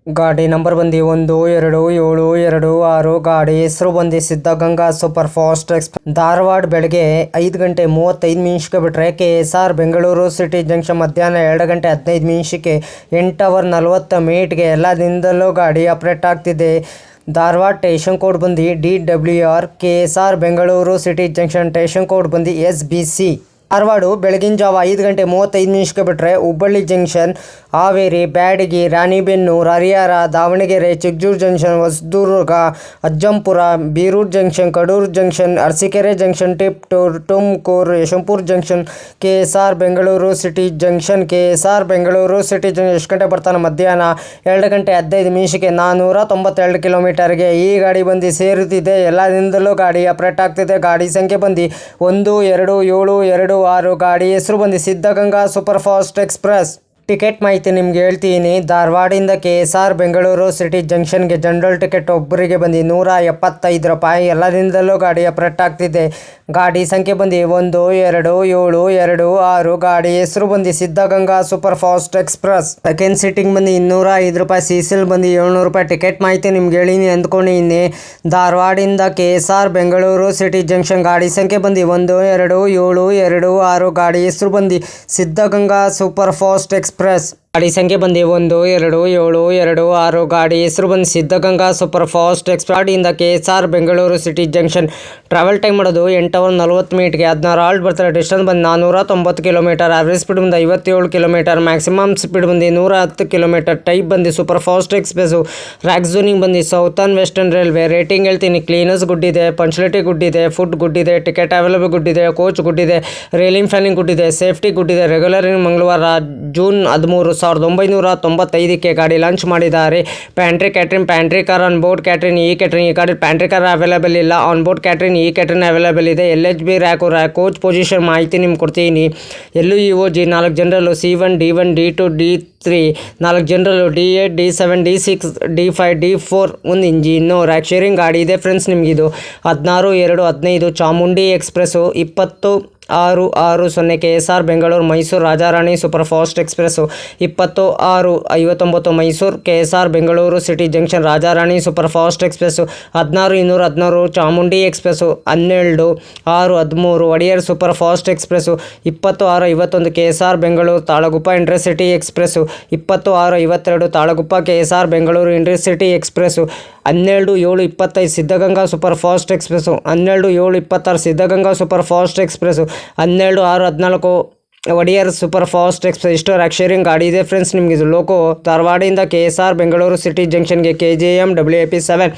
ಗಾಡಿ ನಂಬರ್ ಬಂದು 12776 ಗಾಡಿ ಹೆಸರು ಬಂದು Siddaganga super fast express Dharwad ಬೆಳಗ್ಗೆ 5 ಗಂಟೆ 35 ನಿಮಿಷಕ್ಕೆ ಬಿಟ್ಟರೆ KSR ಬೆಂಗಳೂರು ಸಿಟಿ ಜಂಕ್ಷನ್ ಮಧ್ಯಾಹ್ನ 2 ಗಂಟೆ 15 ನಿಮಿಷಕ್ಕೆ 8 ಅವರ್ 40 ಮಿನಿಟ್ಗೆ ಎಲ್ಲ ದಿನದಲ್ಲೂ ಗಾಡಿ ಆಪ್ರೇಟ್ ಆಗ್ತಿದೆ. ಧಾರವಾಡ ಸ್ಟೇಷನ್ ಕೋಡ್ ಬಂದು DWR, KSR Bengaluru city junction station code ಬಂದು SBC. ಧಾರವಾಡ ಬೆಳಗಿನ ಜಾವ 5 ಗಂಟೆ 35 ನಿಮಿಷಕ್ಕೆ ಬಿಟ್ಟರೆ Hubballi junction, Haveri, Byadagi, Ranibennur, Harihar, Davanagere, Chikkajur junction, Hosadurga, Ajjampura, Birur junction, Kadur junction, Arsikere junction, Tiptur, Tumakuru, Yeshwantpur junction, KSR Bengaluru city junction. KSR Bengaluru city junction ಎಷ್ಟು ಗಂಟೆ ಬರ್ತಾನೆ? ಮಧ್ಯಾಹ್ನ 2 ಗಂಟೆ 15 ನಿಮಿಷಕ್ಕೆ 492 ಕಿಲೋಮೀಟರ್ಗೆ ಈ ಗಾಡಿ ಬಂದು ಸೇರುತ್ತಿದೆ. ಎಲ್ಲ ದಿನದಲ್ಲೂ ಗಾಡಿ ಆಪ್ರೇಟ್ ಆಗ್ತಿದೆ. ಗಾಡಿ ಸಂಖ್ಯೆ ಬಂದು 12776 ಗಾಡಿ ಹೆಸರು ಬಂದು Siddaganga super fast express. Ticket ಮಾಹಿತಿ ನಿಮ್ಗೆ ಹೇಳ್ತೀನಿ. ಧಾರವಾಡಿಂದ KSR ಬೆಂಗಳೂರು ಸಿಟಿ ಜಂಕ್ಷನ್ಗೆ ಜನರಲ್ ಟಿಕೆಟ್ ಒಬ್ಬರಿಗೆ ಬಂದು 175 ರೂಪಾಯಿ. ಎಲ್ಲ ದಿನದಲ್ಲೂ ಗಾಡಿ ಆಪ್ರೇಟ್ ಆಗ್ತಿದೆ. ಗಾಡಿ ಸಂಖ್ಯೆ ಬಂದು 12776 ಗಾಡಿ ಹೆಸರು ಬಂದು Siddaganga super fast express. Second seating ಬಂದು 205 ರೂಪಾಯಿ, CCL ಬಂದು 700 ರೂಪಾಯಿ. ಟಿಕೆಟ್ ಮಾಹಿತಿ ನಿಮ್ಗೆ ಹೇಳಿನಿ ಅಂದ್ಕೊಂಡಿನಿ. ಧಾರವಾಡಿಂದ KSR ಬೆಂಗಳೂರು ಸಿಟಿ ಜಂಕ್ಷನ್ ಗಾಡಿ ಸಂಖ್ಯೆ ಬಂದು 12776 ಗಾಡಿ ಹೆಸರು ಬಂದು ಸಿದ್ಧಗಂಗಾ ಸೂಪರ್ ಫಾಸ್ಟ್ ಎಕ್ಸ್ಪ್ರೆಸ್. ಗಾಡಿ ಸಂಖ್ಯೆ ಬಂದು 12776 ಗಾಡಿ ಹೆಸರು ಬಂದು ಸಿದ್ಧಗಂಗಾ ಸೂಪರ್ ಫಾಸ್ಟ್ ಎಕ್ಸ್ಪ್ರೆಸ್. ಗಾಡಿಯಿಂದ KSR Bengaluru city junction travel time ಮಾಡೋದು 8 ಅವರ್ 40 ಮಿನಿಟ್ಗೆ. 16 ಹಾಲ್ಟ್ ಬರ್ತಾರೆ. ಡಿಸ್ಟೆನ್ಸ್ ಬಂದು 490 ಕಿಲೋಮೀಟರ್. ಆವ್ರೇಜ್ ಸ್ಪೀಡ್ ಬಂದು 57 ಕಿಲೋಮೀಟರ್. ಮ್ಯಾಕ್ಸಿಮಮ್ ಸ್ಪೀಡ್ ಬಂದು 110 ಕಿಲೋಮೀಟರ್. ಟೈಪ್ ಬಂದು super fast express. Rack zoning ಬಂದು ಸೌತರ್ನ್ ವೆಸ್ಟರ್ನ್ ರೈಲ್ವೆ. ರೇಟಿಂಗ್ ಹೇಳ್ತೀನಿ, ಕ್ಲೀನರ್ಸ್ ಗುಡ್ ಇದೆ, ಪಂಚುಲಿಟಿ ಗುಡ್ ಇದೆ, ಫುಡ್ ಗುಡ್ ಇದೆ, ಟಿಕೆಟ್ ಅವೈಲೇಬಲ್ ಗುಡ್ ಇದೆ, ಕೋಚ್ ಗುಡ್ ಇದೆ, ರೈಲಿಂಗ್ ಫ್ಯಾನಿಂಗ್ ಗುಡ್ ಇದೆ, ಸೇಫ್ಟಿ ಗುಡ್ ಇದೆ. ರೆಗ್ಯುಲರ್ ಮಂಗಳವಾರ ಜೂನ್ 13, 1995ಕ್ಕೆ ಗಾಡಿ ಲಾಂಚ್ ಮಾಡಿದ್ದಾರೆ. ಪ್ಯಾಂಟ್ರಿ ಕಾರ್ ಆನ್ ಬೋರ್ಡ್ ಕ್ಯಾಟ್ರಿನ್ ಈ ಗಾಡಿ ಪ್ಯಾಂಟ್ರಿ ಕಾರ್ ಅವೈಲೇಬಲ್ ಇಲ್ಲ. ಆನ್ ಬೋರ್ಡ್ ಕ್ಯಾಟ್ರಿನ್ ಅವೈಲೇಬಲ್ ಇದೆ. LHB ರ್ಯಾಕ್ ಕೋಚ್ ಪೊಸಿಷನ್ ಮಾಹಿತಿ ನಿಮ್ಗೆ ಕೊಡ್ತೀನಿ. LUEOG 4 ಜನರಲ್ಲು, C1, D1, D2, D3 4 ಜನರಲ್ಲು, D8, D7, D6, D5, D4 ಒಂದು ಇಂಜಿನ್ನು. ರ್ಯಾಕ್ ಶೇರಿಂಗ್ ಗಾಡಿ ಇದೆ ಫ್ರೆಂಡ್ಸ್. ನಿಮಗಿದು 16/2/15 Chamundi express. 20/6/60 KSR Bengaluru Mysuru Rajarani super fast express. 20/6/59 Mysuru KSR Bengaluru city junction Rajarani super fast express. 16/216 Chamundi express. 12/6/13 Wodeyar super fast express. 20/6/51 KSR Bengaluru Talaguppa intercity express. 20/6/52 Talaguppa KSR Bengaluru intercity express. 12/7/25 Siddhaganga super fast express. 12/7/26 Siddhaganga super fast express. 12/6/14 Wodeyar super fast express. ಇಷ್ಟು rack sharing ಗಾಡಿ ಇದೆ friends. ನಿಮಗೆ ಇದು ಲೋಕೋ ಧಾರವಾಡಿಂದ KSR Bengaluru city ಜಂಕ್ಷನ್ಗೆ KJM WAP7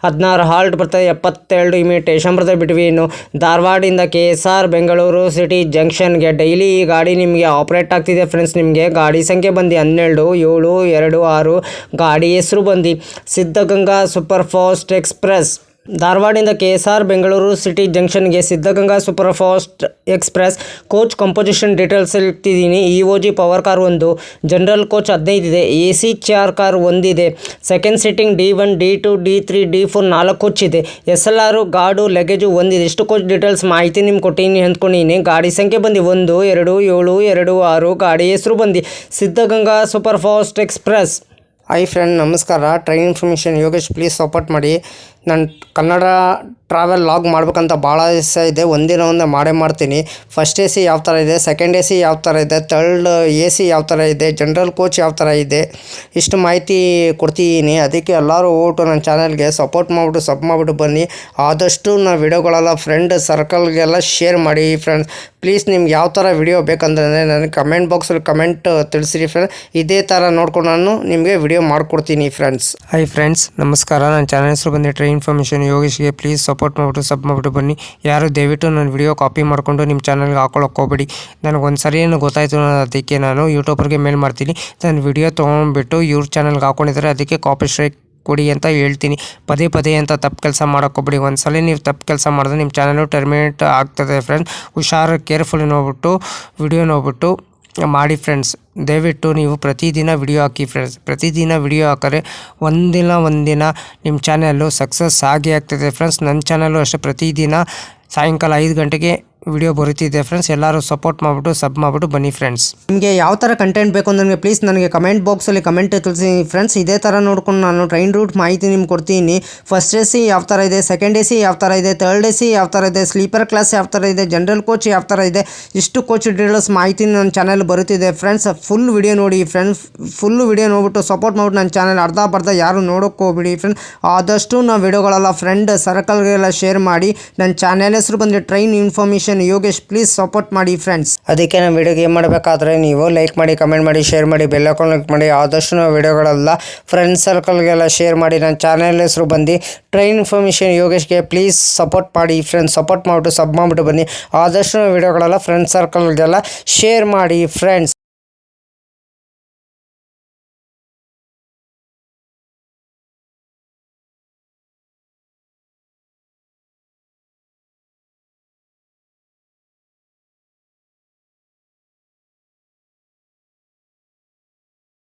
16 halt ಬರ್ತದೆ. 72 imitation ಬರ್ತದೆ between. ಧಾರವಾಡಿಂದ KSR ಬೆಂಗಳೂರು ಸಿಟಿ ಜಂಕ್ಷನ್ಗೆ ಡೈಲಿ ಈ ಗಾಡಿ ನಿಮಗೆ ಆಪ್ರೇಟ್ ಆಗ್ತಿದೆ ಫ್ರೆಂಡ್ಸ್. ನಿಮಗೆ ಗಾಡಿ ಸಂಖ್ಯೆ ಬಂದು 12726 ಗಾಡಿ ಹೆಸರು ಬಂದು ಸಿದ್ಧಗಂಗಾ ಸೂಪರ್ ಫಾಸ್ಟ್ ಎಕ್ಸ್ಪ್ರೆಸ್. ಧಾರವಾಡಿಂದ KSR ಬೆಂಗಳೂರು ಸಿಟಿ ಜಂಕ್ಷನ್ಗೆ Siddhaganga super fast express. Coach composition details ಹೇಳ್ತಿದ್ದೀನಿ. EOG power car 1, general coach 15 ಇದೆ, AC ಚೇರ್ ಕಾರ್ 1 ಇದೆ, second seating D1, D2, D3, D4 4 coach ಇದೆ, SLR ಗಾರ್ಡು ಲಗೇಜು 1 ಇದೆ. ಇಷ್ಟು ಕೋಚ್ ಡೀಟೇಲ್ಸ್ ಮಾಹಿತಿ ನಿಮ್ಗೆ ಕೊಟ್ಟಿನಿ ಅಂದ್ಕೊಂಡಿನಿ. ಗಾಡಿ ಸಂಖ್ಯೆ ಬಂದು 12726 ಗಾಡಿ ಹೆಸರು ಬಂದು Siddaganga super fast express. Hi friend, ನಮಸ್ಕಾರ. Train information Yogesh. Please support ಮಾಡಿ. ನಾನು ಕನ್ನಡ ಟ್ರಾವೆಲ್ ಲಾಗ್ ಮಾಡ್ಬೇಕಂತ ಭಾಳ ದಿವಸ ಇದೆ. ಒಂದೇ ಮಾಡ್ತೀನಿ. ಫಸ್ಟ್ AC ಯಾವ ಥರ ಇದೆ, ಸೆಕೆಂಡ್ AC ಯಾವ ಥರ ಇದೆ, ಥರ್ಡ್ AC ಯಾವ ಥರ ಇದೆ, ಜನರಲ್ ಕೋಚ್ ಯಾವ ಥರ ಇದೆ, ಇಷ್ಟು ಮಾಹಿತಿ ಕೊಡ್ತಿದ್ದೀನಿ. ಅದಕ್ಕೆ ಎಲ್ಲರೂ ಹೋಗ್ಬಿಟ್ಟು ನನ್ನ ಚಾನಲ್ಗೆ ಸಪೋರ್ಟ್ ಮಾಡಿಬಿಟ್ಟು ಬನ್ನಿ. ಆದಷ್ಟು ನಾನು ವಿಡಿಯೋಗಳೆಲ್ಲ ಫ್ರೆಂಡ್ ಸರ್ಕಲ್ಗೆಲ್ಲ ಶೇರ್ ಮಾಡಿ ಫ್ರೆಂಡ್ಸ್. ಪ್ಲೀಸ್ ನಿಮ್ಗೆ ಯಾವ ಥರ ವಿಡಿಯೋ ಬೇಕಂದ್ರೆ ನನಗೆ ಕಮೆಂಟ್ ಬಾಕ್ಸಲ್ಲಿ ಕಮೆಂಟ್ ತಿಳಿಸಿರಿ ಫ್ರೆಂಡ್ಸ್. ಇದೇ ಥರ ನೋಡ್ಕೊಂಡು ನಾನು ನಿಮಗೆ ವಿಡಿಯೋ ಮಾಡಿಕೊಡ್ತೀನಿ ಫ್ರೆಂಡ್ಸ್. ಹಾಯ್ ಫ್ರೆಂಡ್ಸ್, ನಮಸ್ಕಾರ. ನನ್ನ ಚಾನಲ್ ಹೆಸರು ಬಂದು ಟ್ರೈನ್ ಇನ್ಫಾರ್ಮೇಷನ್ ಯೋಗೇಶ್ಗೆ. ಪ್ಲೀಸ್ ಸಪೋರ್ಟ್ ಮಾಡಿಬಿಟ್ಟು ಬನ್ನಿ. ಯಾರು ದಯವಿಟ್ಟು ನನ್ನ ವಿಡಿಯೋ ಕಾಪಿ ಮಾಡಿಕೊಂಡು ನಿಮ್ಮ ಚಾನಲ್ಗೆ ಹಾಕೊಳ್ಳೋಕೆ ಹೋಗ್ಬೇಡಿ. ನನಗೆ ಒಂದು ಸರಿ ಗೊತ್ತಾಯಿತು, ಅದಕ್ಕೆ ನಾನು ಯೂಟ್ಯೂಬರ್ಗೆ ಮೇಲ್ ಮಾಡ್ತೀನಿ. ನನ್ನ ವಿಡಿಯೋ ತೊಗೊಂಡ್ಬಿಟ್ಟು ಇವ್ರ ಚಾನಲ್ಗೆ ಹಾಕೊಂಡಿದ್ದಾರೆ, ಅದಕ್ಕೆ ಕಾಪಿ ಸ್ಟ್ರೈಕ್ ಕೊಡಿ ಅಂತ ಹೇಳ್ತೀನಿ. ಪದೇ ಅಂತ ತಪ್ಪು ಕೆಲಸ ಮಾಡೋಕ್ಕೋಗ್ಬಿಡಿ. ಒಂದ್ಸಲ ನೀವು ತಪ್ಪು ಕೆಲಸ ಮಾಡಿದ್ರೆ ನಿಮ್ಮ ಚಾನಲು ಟರ್ಮಿನೇಟ್ ಆಗ್ತದೆ ಫ್ರೆಂಡ್ಸ್. ಹುಷಾರು, ಕೇರ್ಫುಲ್ಲಿ ವಿಡಿಯೋ ನೋಡ್ಬಿಟ್ಟು ಮಾಡಿ ಫ್ರೆಂಡ್ಸ್. ದಯವಿಟ್ಟು ನೀವು ಪ್ರತಿದಿನ ವಿಡಿಯೋ ಹಾಕಿ ಫ್ರೆಂಡ್ಸ್. ಪ್ರತಿದಿನ ವಿಡಿಯೋ ಹಾಕಿದ್ರೆ ಒಂದಿನ ನಿಮ್ಮ ಚಾನಲ್ಲು ಸಕ್ಸಸ್ ಆಗೇ ಆಗ್ತದೆ ಫ್ರೆಂಡ್ಸ್. ನನ್ನ ಚಾನಲ್ಲು ಅಷ್ಟೇ ಪ್ರತಿದಿನ ಸಾಯಂಕಾಲ 5 ಗಂಟೆಗೆ ವಿಡಿಯೋ ಬರುತ್ತಿದೆ ಫ್ರೆಂಡ್ಸ್. ಎಲ್ಲರೂ ಸಪೋರ್ಟ್ ಮಾಡಿಬಿಟ್ಟು ಸಬ್ ಮಾಡಿಬಿಟ್ಟು ಬನ್ನಿ ಫ್ರೆಂಡ್ಸ್. ನಿಮಗೆ ಯಾವ ಥರ ಕಂಟೆಂಟ್ ಬೇಕು ಅಂದರೆ ಪ್ಲೀಸ್ ನನಗೆ ಕಮೆಂಟ್ ಬಾಕ್ಸಲ್ಲಿ ಕಮೆಂಟ್ ತಿಳಿಸಿ ಫ್ರೆಂಡ್ಸ್. ಇದೇ ಥರ ನೋಡ್ಕೊಂಡು ನಾನು ಟ್ರೈನ್ ರೂಟ್ ಮಾಹಿತಿ ನಿಮ್ಗೆ ಕೊಡ್ತೀನಿ. ಫಸ್ಟ್ ಎ ಸಿ ಯಾವ ಥರ ಇದೆ, ಸೆಕೆಂಡ್ ಎ ಸಿ ಯಾವ ಥರ ಇದೆ, ಥರ್ಡ್ ಎ ಸಿ ಯಾವ ಥರ ಇದೆ, ಸ್ಲೀಪರ್ ಕ್ಲಾಸ್ ಯಾವ ಥರ ಇದೆ, ಜನರಲ್ ಕೋಚ್ ಯಾವ ಥರ ಇದೆ, ಇಷ್ಟು ಕೋಚ್ ಡೀಟೇಲ್ಸ್ ಮಾಹಿತಿ ನನ್ನ ಚಾನಲ್ ಬರುತ್ತಿದೆ ಫ್ರೆಂಡ್ಸ್. ಫುಲ್ ವಿಡಿಯೋ ನೋಡಿ ಫ್ರೆಂಡ್ಸ್. ಫುಲ್ಲು ವಿಡಿಯೋ ನೋಡ್ಬಿಟ್ಟು ಸಪೋರ್ಟ್ ಮಾಡಿಬಿಟ್ಟು ನನ್ನ ಚಾನಲ್ ಅರ್ಧ ಯಾರು ನೋಡೋಕ್ಕೆ ಹೋಗ್ಬಿಡಿ ಫ್ರೆಂಡ್. ಆದಷ್ಟು ನಾವು ವಿಡಿಯೋಗಳೆಲ್ಲ ಫ್ರೆಂಡ್ ಸರ್ಕಲ್ಗೆಲ್ಲ ಶೇರ್ ಮಾಡಿ. ನನ್ನ ಚಾನೆಲ್ ಹೆಸರು ಬಂದು train information Yogesh. Please support ಮಾಡಿ ಫ್ರೆಂಡ್ಸ್. ಅದಕ್ಕೆ ನಾವು ವಿಡಿಯೋಗೆ ಏನು ಮಾಡಬೇಕಾದ್ರೆ ನೀವು ಲೈಕ್ ಮಾಡಿ, ಕಮೆಂಟ್ ಮಾಡಿ, ಶೇರ್ ಮಾಡಿ, ಬೆಲ್ ಐಕಾನ್ ಕ್ಲಿಕ್ ಮಾಡಿ. ಆದಷ್ಟು ನಾವು ವಿಡಿಯೋಗಳೆಲ್ಲ ಫ್ರೆಂಡ್ ಸರ್ಕಲ್ಗೆಲ್ಲ ಶೇರ್ ಮಾಡಿ. ನನ್ನ ಚಾನೆಲ್ ಹೆಸರು ಬಂದು ಟ್ರೈನ್ ಇನ್ಫಾರ್ಮೇಷನ್ ಯೋಗೇಶ್ಗೆ ಪ್ಲೀಸ್ ಸಪೋರ್ಟ್ ಮಾಡಿ ಫ್ರೆಂಡ್ಸ್. ಸಪೋರ್ಟ್ ಮಾಡಿಬಿಟ್ಟು ಸಬ್ ಮಾಡಿಬಿಟ್ಟು ಬನ್ನಿ. ಆದಷ್ಟು ನಾವು ವಿಡಿಯೋಗಳೆಲ್ಲ ಫ್ರೆಂಡ್ ಸರ್ಕಲ್ಗೆಲ್ಲ ಶೇರ್ ಮಾಡಿ ಫ್ರೆಂಡ್ಸ್.